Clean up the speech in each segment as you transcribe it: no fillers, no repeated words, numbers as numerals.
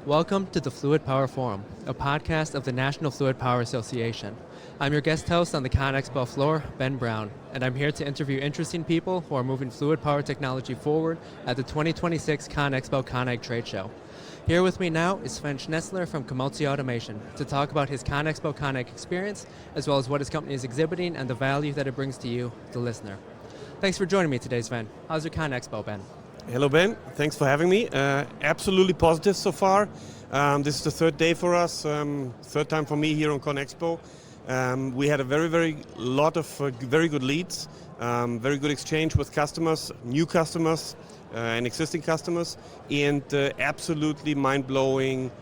Welcome to the Fluid Power Forum, a podcast of the National Fluid Power Association. I'm your guest host on the CONEXPO floor, Ben Brown, and I'm here to interview interesting people who are moving fluid power technology forward at the 2026 CONEXPO-CON AGG Trade Show. Here with me now is Sven Schnetzler from Camozzi Automation to talk about his CONEXPO-CON AGG experience, as well as what his company is exhibiting and the value that it brings to you, the listener. Thanks for joining me today, Sven. How's your CONEXPO, Ben? Hello, Ben. Thanks for having me. Absolutely positive so far. This is the third day for us, third time for me here on CONEXPO. We had a very lot of very good leads, very good exchange with customers, new customers and existing customers, and absolutely mind-blowing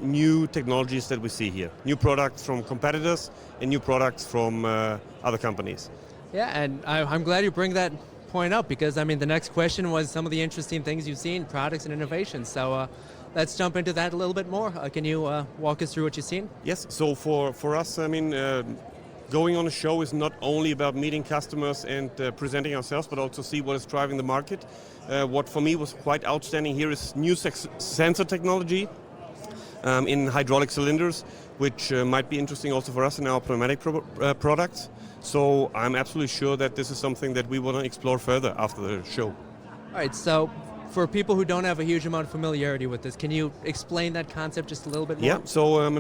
new technologies that we see here. New products from competitors and new products from other companies. Yeah, and I'm glad you bring that point up because, the next question was some of the interesting things you've seen, products and innovations. So let's jump into that a little bit more. Can you walk us through what you've seen? Yes, so for us, going on a show is not only about meeting customers and presenting ourselves, but also see what is driving the market. What for me was quite outstanding here is new sensor technology in hydraulic cylinders, which might be interesting also for us in our pneumatic products. So I'm absolutely sure that this is something that we want to explore further after the show. All right, so for people who don't have a huge amount of familiarity with this, can you explain that concept just a little bit more? Yeah, so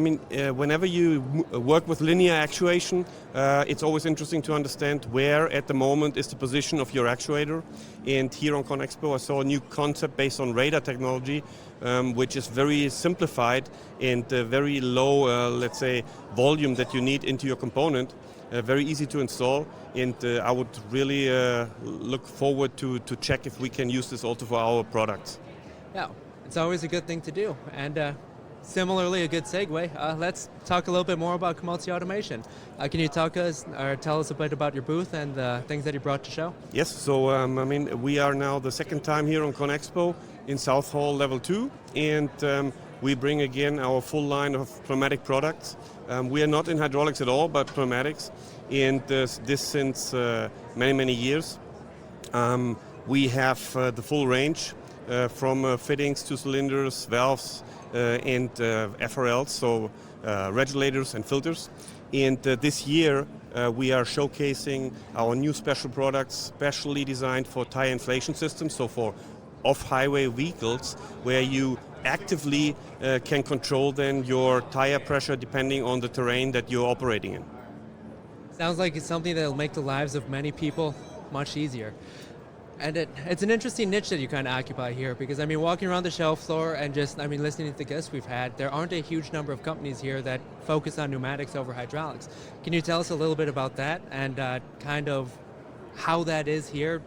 whenever you work with linear actuation, it's always interesting to understand where at the moment is the position of your actuator. And here on CONEXPO I saw a new concept based on radar technology, which is very simplified and very low, let's say, volume that you need into your component. Very easy to install, and I would really look forward to check if we can use this also for our products. Yeah, it's always a good thing to do, and similarly a good segue. Let's talk a little bit more about Camozzi Automation. Can you tell us a bit about your booth and the things that you brought to show? Yes, so we are now the second time here on CONEXPO in South Hall Level 2, and we bring again our full line of pneumatic products. We are not in hydraulics at all, but pneumatics, and this since many years. We have the full range from fittings to cylinders, valves, and FRLs, so regulators and filters. And this year we are showcasing our new special products, specially designed for tire inflation systems, so for off-highway vehicles, where you actively can control then your tire pressure depending on the terrain that you're operating in. Sounds like it's something that will make the lives of many people much easier. And it's an interesting niche that you kind of occupy here because, walking around the show floor and just, listening to the guests we've had, there aren't a huge number of companies here that focus on pneumatics over hydraulics. Can you tell us a little bit about that and kind of how that is here,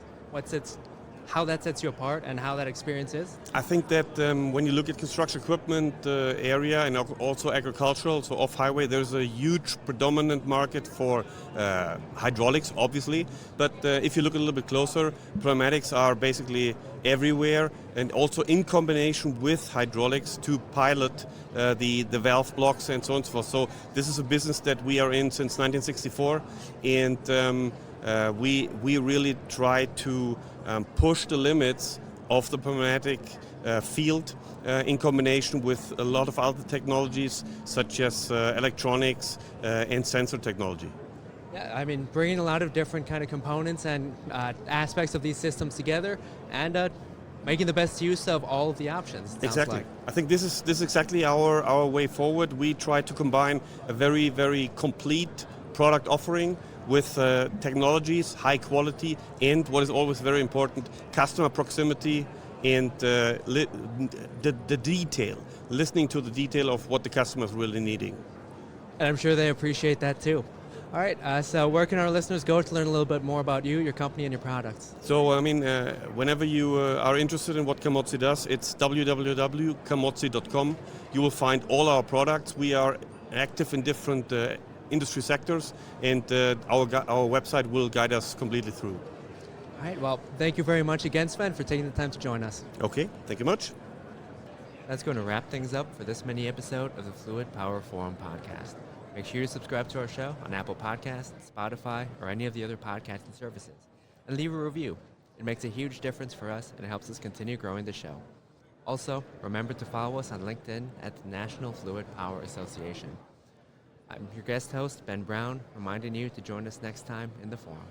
how that sets you apart and how that experience is? I think that when you look at construction equipment area and also agricultural, so off-highway, there's a huge predominant market for hydraulics, obviously. But if you look a little bit closer, pneumatics are basically everywhere, and also in combination with hydraulics to pilot the valve blocks and so on and so forth. So this is a business that we are in since 1964, and we really try to push the limits of the pneumatic field in combination with a lot of other technologies such as electronics and sensor technology. Yeah, bringing a lot of different kind of components and aspects of these systems together and making the best use of all of the options. Exactly. Like. I think this is exactly our way forward. We try to combine a very complete product offering with technologies, high quality, and what is always very important, customer proximity and the detail, listening to the detail of what the customer is really needing. And I'm sure they appreciate that too. All right, so where can our listeners go to learn a little bit more about you, your company, and your products? So, whenever you are interested in what Camozzi does, it's www.camozzi.com. You will find all our products. We are active in different industry sectors, and our website will guide us completely through. All right, well, thank you very much again, Sven, for taking the time to join us. Okay, thank you much. That's going to wrap things up for this mini episode of the Fluid Power Forum podcast. Make sure you subscribe to our show on Apple Podcasts, Spotify, or any of the other podcasting services. And leave a review. It makes a huge difference for us, and it helps us continue growing the show. Also, remember to follow us on LinkedIn at the National Fluid Power Association. I'm your guest host, Ben Brown, reminding you to join us next time in the forum.